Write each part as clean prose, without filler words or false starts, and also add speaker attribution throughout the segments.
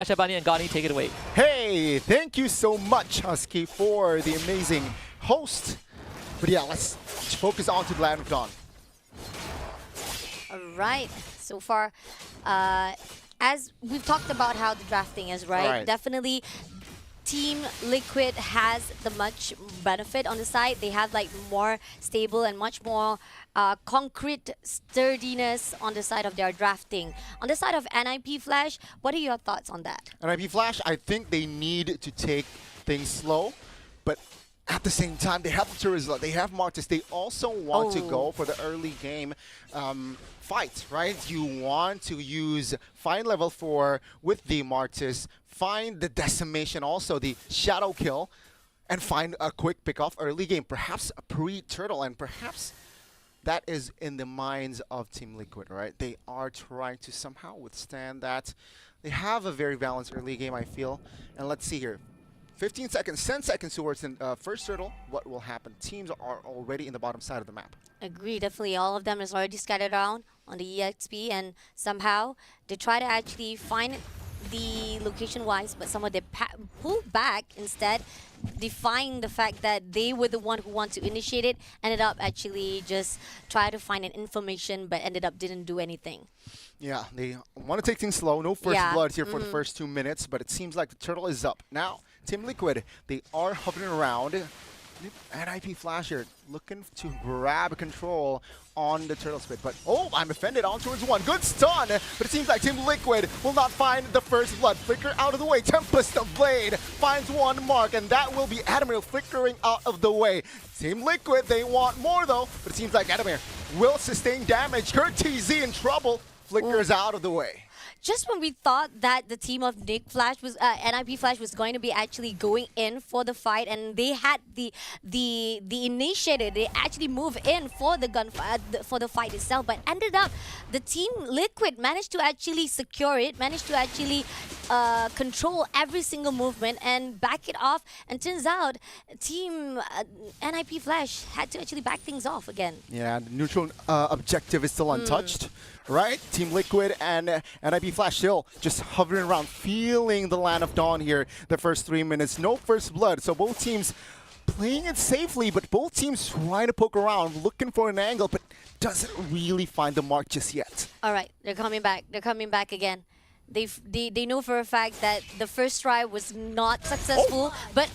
Speaker 1: Shabani and Gani, take it away.
Speaker 2: Hey, thank you so much, Husky, for the amazing host. But yeah, let's focus on to Land of Dawn.
Speaker 3: All right. So far, as we've talked about how the drafting is, right?
Speaker 2: Right.
Speaker 3: Definitely, Team Liquid has the much benefit on the side. They have like more stable and much more concrete sturdiness on the side of their drafting. On the side of NIP Flash, what are your thoughts on that?
Speaker 2: And IP Flash, I think they need to take things slow, but at the same time, they have the Turizla, they have Martis. They also want to go for the early game fight, right? You want to use fine level 4 with the Martis, find the decimation, also the shadow kill, and find a quick pick-off early game, perhaps a pre-turtle, and perhaps that is in the minds of Team Liquid, right? They are trying to somehow withstand that. They have a very balanced early game, I feel. And let's see here. 15 seconds, 10 seconds towards the first turtle. What will happen? Teams are already in the bottom side of the map.
Speaker 3: Agree, definitely. All of them is already scattered around on the EXP, and somehow they try to actually find the location-wise, but somehow they pull back instead, defying the fact that they were the one who wanted to initiate it, ended up actually just try to find an information, but ended up didn't do anything.
Speaker 2: Yeah, they want to take things slow. No first blood here for the first 2 minutes, but it seems like the turtle is up. Now, Team Liquid, they are hovering around. And IP Flash here looking to grab control on the turtle spit. But, oh, I'm offended on towards one. Good stun, but it seems like Team Liquid will not find the first blood. Flicker out of the way. Tempest of Blade finds one mark, and that will be Adamir flickering out of the way. Team Liquid, they want more, though, but it seems like Adamir will sustain damage. Kurt TZ in trouble. Flickers out of the way.
Speaker 3: Just when we thought that the team of NIP Flash was going to be actually going in for the fight, and they had the initiative, they actually move in for the for the fight itself, but ended up the Team Liquid managed to actually secure it, managed to actually control every single movement and back it off. And turns out Team NIP Flash had to actually back things off again.
Speaker 2: Yeah, the neutral objective is still untouched. Right? Team Liquid and NIP Flash still just hovering around, feeling the Land of Dawn here the first 3 minutes. No first blood, so both teams playing it safely, but both teams trying to poke around, looking for an angle, but doesn't really find the mark just yet.
Speaker 3: All right, they're coming back. They're coming back again. They know for a fact that the first try was not successful, but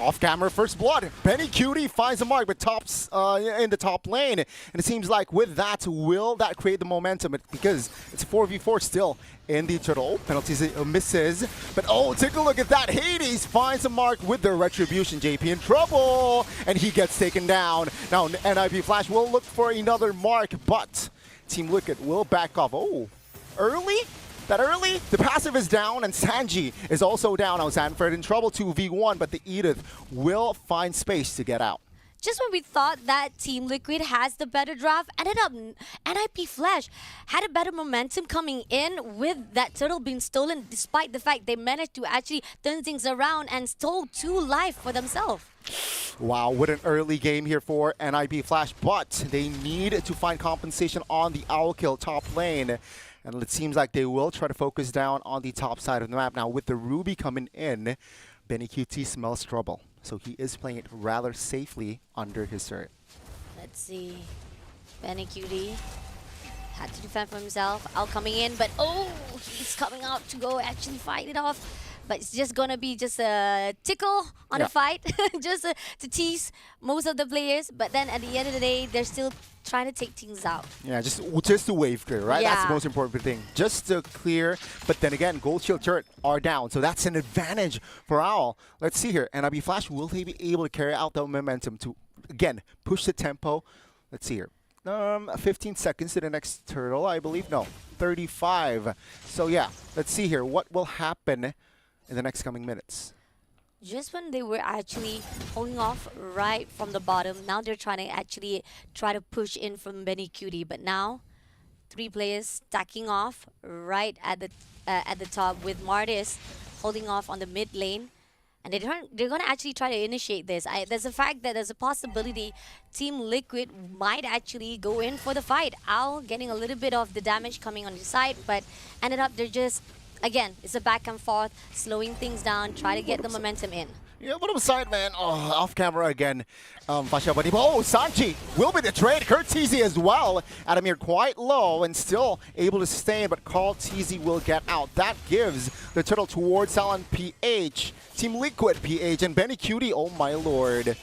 Speaker 2: Off-camera first blood. Benny Cutie finds the mark, but tops in the top lane. And it seems like with that, will that create the momentum? Because it's 4v4 still in the turtle. Penalties misses. But take a look at that. Hades finds the mark with the retribution. JP in trouble. And he gets taken down. Now NIP Flash will look for another mark, but Team Liquid will back off. Early? That early, the passive is down, and Sanji is also down. Now Sanford in trouble 2v1, but the Edith will find space to get out.
Speaker 3: Just when we thought that Team Liquid has the better draft, ended up NIP Flash had a better momentum coming in with that turtle being stolen, despite the fact they managed to actually turn things around and stole 2 life for themselves.
Speaker 2: Wow, what an early game here for NIP Flash, but they need to find compensation on the Owl Kill top lane. And it seems like they will try to focus down on the top side of the map. Now, with the Ruby coming in, Benny QT smells trouble. So he is playing it rather safely under his turret.
Speaker 3: Let's see. Benny QT had to defend for himself. Out coming in, but he's coming out to go actually fight it off. But it's just going to be just a tickle on the fight, just to tease most of the players. But then at the end of the day, they're still trying to take things out.
Speaker 2: Yeah, just to wave clear, right?
Speaker 3: Yeah.
Speaker 2: That's the most important thing. Just to clear, but then again, Gold Shield turret are down. So that's an advantage for Owl. Let's see here. NIP Flash, will they be able to carry out the momentum to, again, push the tempo? Let's see here. 15 seconds to the next turtle, I believe. No, 35. So yeah, let's see here. What will happen in the next coming minutes?
Speaker 3: Just when they were actually holding off right from the bottom, now they're trying to actually try to push in from Benny Cutie. But now, 3 players stacking off right at the top with Martis holding off on the mid lane. And they're going to actually try to initiate this. There's a fact that there's a possibility Team Liquid might actually go in for the fight. Owl getting a little bit of the damage coming on his side, but ended up they're just again, it's a back and forth, slowing things down, try to get the momentum in.
Speaker 2: Yeah, but aside, man. Oh, off camera again. Fasha, but Sanji will be the trade. Kurt TZ as well. Adamir quite low and still able to stay, but Carl TZ will get out. That gives the turtle towards Talon PH, Team Liquid PH, and Benny Cutie. Oh my lord.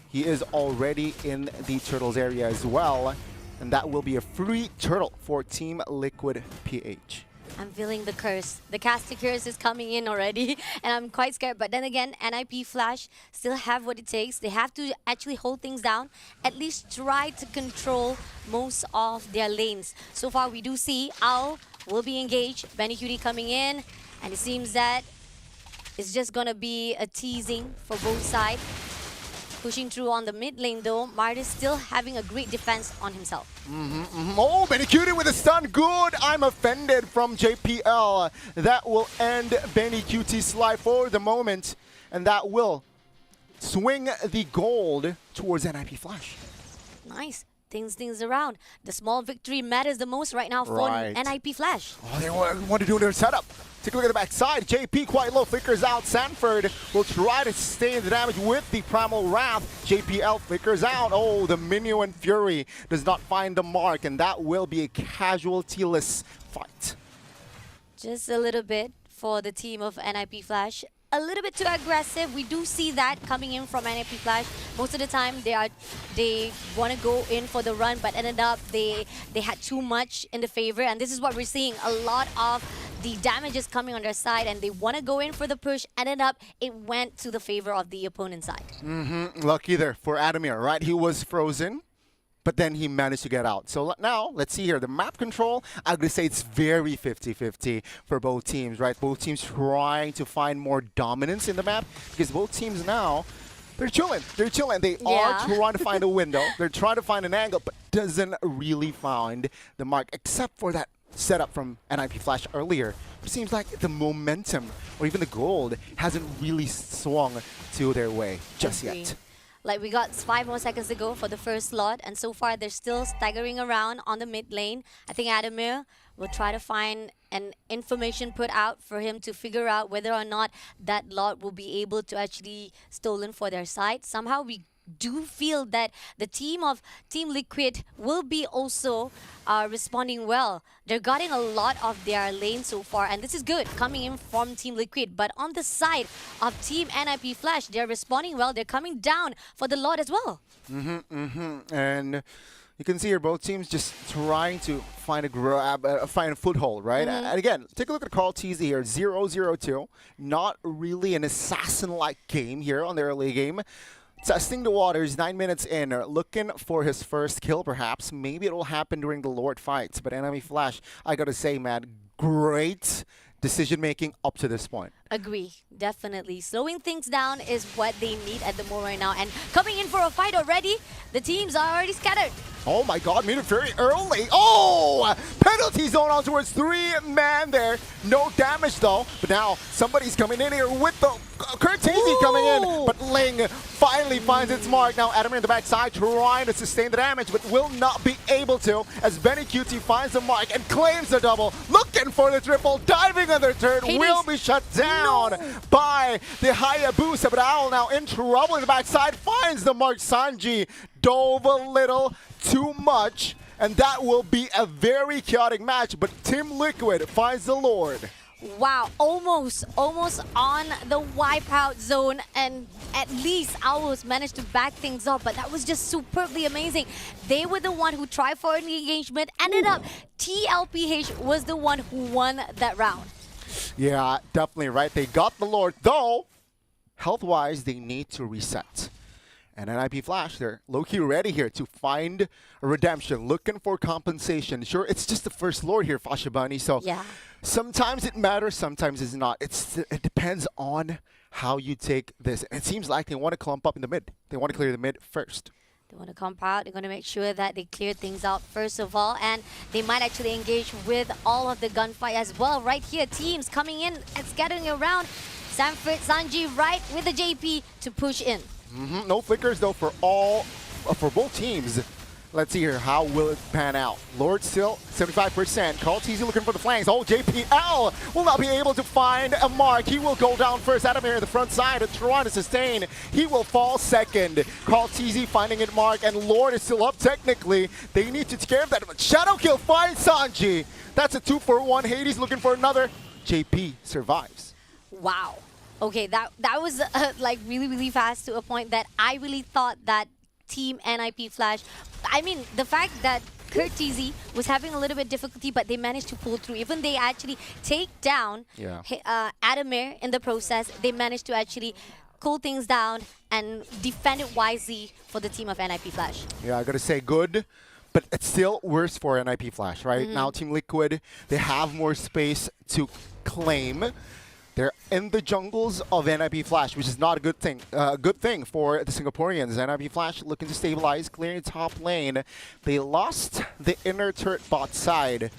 Speaker 2: He is already in the turtles area as well. And that will be a free turtle for Team Liquid PH.
Speaker 3: I'm feeling the curse. The caster curse is coming in already, and I'm quite scared. But then again, NIP Flash still have what it takes. They have to actually hold things down, at least try to control most of their lanes. So far, we do see Owl will be engaged. Benny Cutie coming in, and it seems that it's just gonna be a teasing for both sides. Pushing through on the mid lane though, Martis still having a great defense on himself.
Speaker 2: Oh, Benny Cutie with a stun. Good. I'm offended from JPL. That will end Benny Cutie's life for the moment. And that will swing the gold towards NIP Flash.
Speaker 3: Nice. Things around. The small victory matters the most right now for NIP Flash.
Speaker 2: Oh, they want to do their setup. Take a look at the backside. JP quite low, flickers out. Sanford will try to sustain the damage with the Primal Wrath. JPL flickers out. Oh, the Minuan Fury does not find the mark, and that will be a casualty-less fight.
Speaker 3: Just a little bit for the team of NIP Flash. A little bit too aggressive. We do see that coming in from NIP Flash. Most of the time they want to go in for the run, but ended up they had too much in the favor, and this is what we're seeing. A lot of the damage is coming on their side, and they want to go in for the push. Ended up it went to the favor of the opponent's side.
Speaker 2: Lucky there for Adamir, right? He was frozen, but then he managed to get out. So now, let's see here. The map control, I would say it's very 50-50 for both teams, right? Both teams trying to find more dominance in the map because both teams now, they're chilling. They're chilling. They are trying to find a window. They're trying to find an angle, but doesn't really find the mark, except for that setup from NIP Flash earlier. It seems like the momentum or even the gold hasn't really swung to their way just yet.
Speaker 3: Like, we got 5 more seconds to go for the first slot, and so far they're still staggering around on the mid lane. I think Adamir will try to find an information put out for him to figure out whether or not that lot will be able to actually stolen for their side. Somehow we do feel that the team of Team Liquid will be also responding well. They're guarding a lot of their lane so far, and this is good coming in from Team Liquid. But on the side of Team NIP Flash, they're responding well. They're coming down for the lot as well.
Speaker 2: And you can see here both teams just trying to find a find a foothold, right? And again, take a look at Carl TZ here, 0-0-2. Not really an assassin-like game here on the early game. Testing the waters, 9 minutes in, looking for his first kill perhaps. Maybe it will happen during the Lord fights. But NIP Flash, I gotta say, man, great decision-making up to this point.
Speaker 3: Agree, definitely. Slowing things down is what they need at the moment right now. And coming in for a fight already, the teams are already scattered.
Speaker 2: Oh my god, made it very early. Oh! Penalty zone on towards 3-man there. No damage though. But now somebody's coming in here with the Kurt TZ coming in. But Ling finally finds its mark. Now Adamir in the backside trying to sustain the damage, but will not be able to as Benny Cutie finds the mark and claims the double. Looking for the triple, diving on the turn, will be shut down by the Hayabusa. But Owl now in trouble in the backside, finds the mark. Sanji dove a little too much, and that will be a very chaotic match, but Team Liquid finds the Lord.
Speaker 3: Wow, almost on the wipeout zone, and at least Owls managed to back things up, but that was just superbly amazing. They were the one who tried for an engagement, ended up TLPH was the one who won that round.
Speaker 2: Yeah, definitely right. They got the Lord, though health-wise they need to reset. And NIP Flash, they're low-key ready here to find a redemption, looking for compensation. Sure, it's just the first Lord here, Fasha Bunny, so sometimes it matters, sometimes it's not. It depends on how you take this. And it seems like they want to clump up in the mid. They want to clear the mid first.
Speaker 3: They want to clump out. They're going to make sure that they clear things out first of all. And they might actually engage with all of the gunfight as well. Right here, teams coming in and scattering around. Sanford, Sanji right with the JP to push in.
Speaker 2: No flickers though for both teams. Let's see here. How will it pan out? Lord still 75%. Carl TZ looking for the flanks. Oh, JPL will not be able to find a mark. He will go down first. Adamir in the front side. Trying to sustain. He will fall second. Carl TZ finding it mark. And Lord is still up technically. They need to take care of that. But Shadow Kill finds Sanji. That's a 2-for-1. Hades looking for another. JP survives.
Speaker 3: Wow. Okay, that was like really fast to a point that I really thought that Team NIP Flash. I mean, the fact that Kurt TZ was having a little bit difficulty, but they managed to pull through. Even they actually take down Adamir in the process, they managed to actually cool things down and defend it wisely for the team of NIP Flash.
Speaker 2: Yeah, I gotta say good. But it's still worse for NIP Flash, right? Now Team Liquid, they have more space to claim. They're in the jungles of NIP Flash, which is not a good thing for the Singaporeans. NIP Flash looking to stabilize, clearing top lane. They lost the inner turret bot side,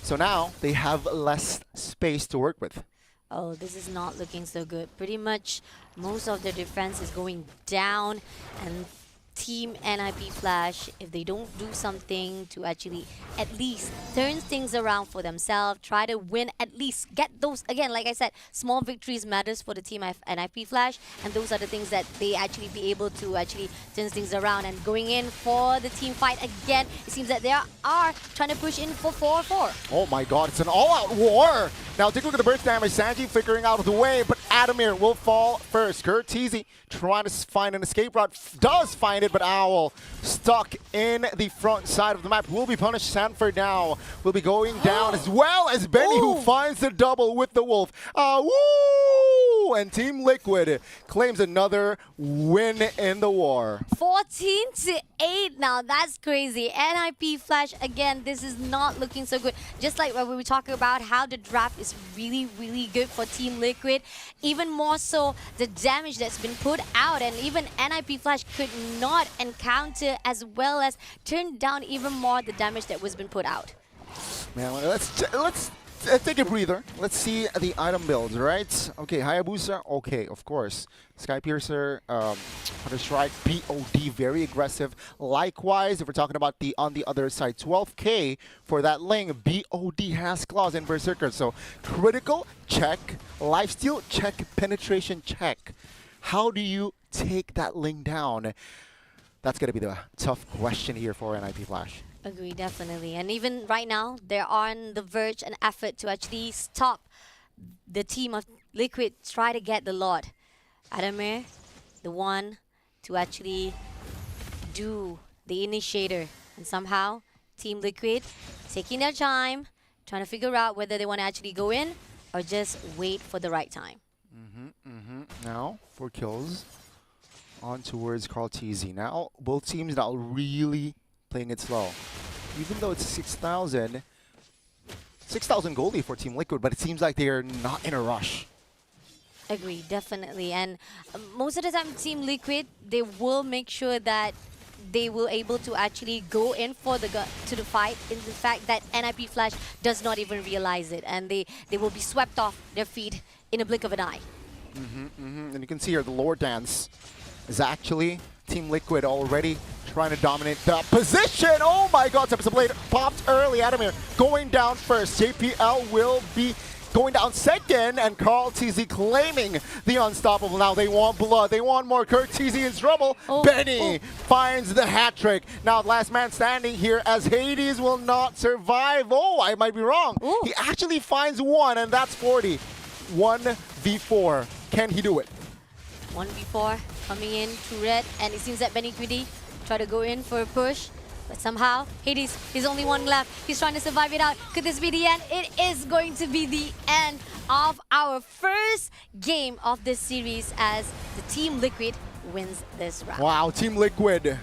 Speaker 2: so now they have less space to work with.
Speaker 3: Oh, this is not looking so good. Pretty much most of their defense is going down, and Team NIP Flash, if they don't do something to actually at least turn things around for themselves, try to win, at least get those, again, like I said, small victories matters for the team of NIP Flash, and those are the things that they actually be able to actually turn things around. And going in for the team fight again, it seems that they are trying to push in for 4-4.
Speaker 2: Oh my god, it's an all-out war! Now take a look at the burst damage. Sanji figuring out the way, but Adamir will fall first. Kurt TZ trying to find an escape route, does find it, but Owl stuck in the front side of the map. Will be punished. Sanford now will be going down, as well as Benny, who finds the double with the Wolf. Woo! And Team Liquid claims another win in the war.
Speaker 3: 14-8 now. That's crazy. NIP Flash, again, this is not looking so good. Just like when we were talking about how the draft is really good for Team Liquid. Even more so, the damage that's been put out, and even NIP Flash could not encounter as well as turn down even more the damage that was been put out.
Speaker 2: Man, let's take a breather. Let's see the item builds, right? Okay, Hayabusa, okay, of course. Skypiercer, Hunter Strike, BOD, very aggressive. Likewise, if we're talking about on the other side, 12K for that lane, BOD has claws and Berserker. So critical, check. Lifesteal, check. Penetration, check. How do you take that lane down? That's going to be the tough question here for NIP Flash.
Speaker 3: Agree, definitely. And even right now, they're on the verge and effort to actually stop the team of Liquid try to get the Lord. Adamir, the one to actually do the initiator. And somehow, Team Liquid taking their time, trying to figure out whether they want to actually go in or just wait for the right time.
Speaker 2: Now, 4 kills on towards Carl TZ. Now, both teams now really playing it slow. Even though it's 6,000 goldie for Team Liquid, but it seems like they are not in a rush.
Speaker 3: Agree, definitely. And most of the time, Team Liquid, they will make sure that they will able to actually go in for the fight, in the fact that NIP Flash does not even realize it, and they will be swept off their feet in a blink of an eye.
Speaker 2: And you can see here the Lord Dance is actually Team Liquid already trying to dominate the position. Oh my god, Tempest Blade popped early. Adamir going down first. JPL will be going down second, and Carl TZ claiming the unstoppable. Now they want blood. They want more. Kurt TZ in trouble. Benny finds the hat trick. Now last man standing here, as Hades will not survive. Oh, I might be wrong. He actually finds one, and that's 40. 1v4. Can he do it?
Speaker 3: 1v4 coming in to red, and it seems that Benny Quiddy try to go in for a push, but somehow Hades, he's only one left. He's trying to survive it out. Could this be the end? It is going to be the end of our first game of this series as the Team Liquid wins this round.
Speaker 2: Wow, Team Liquid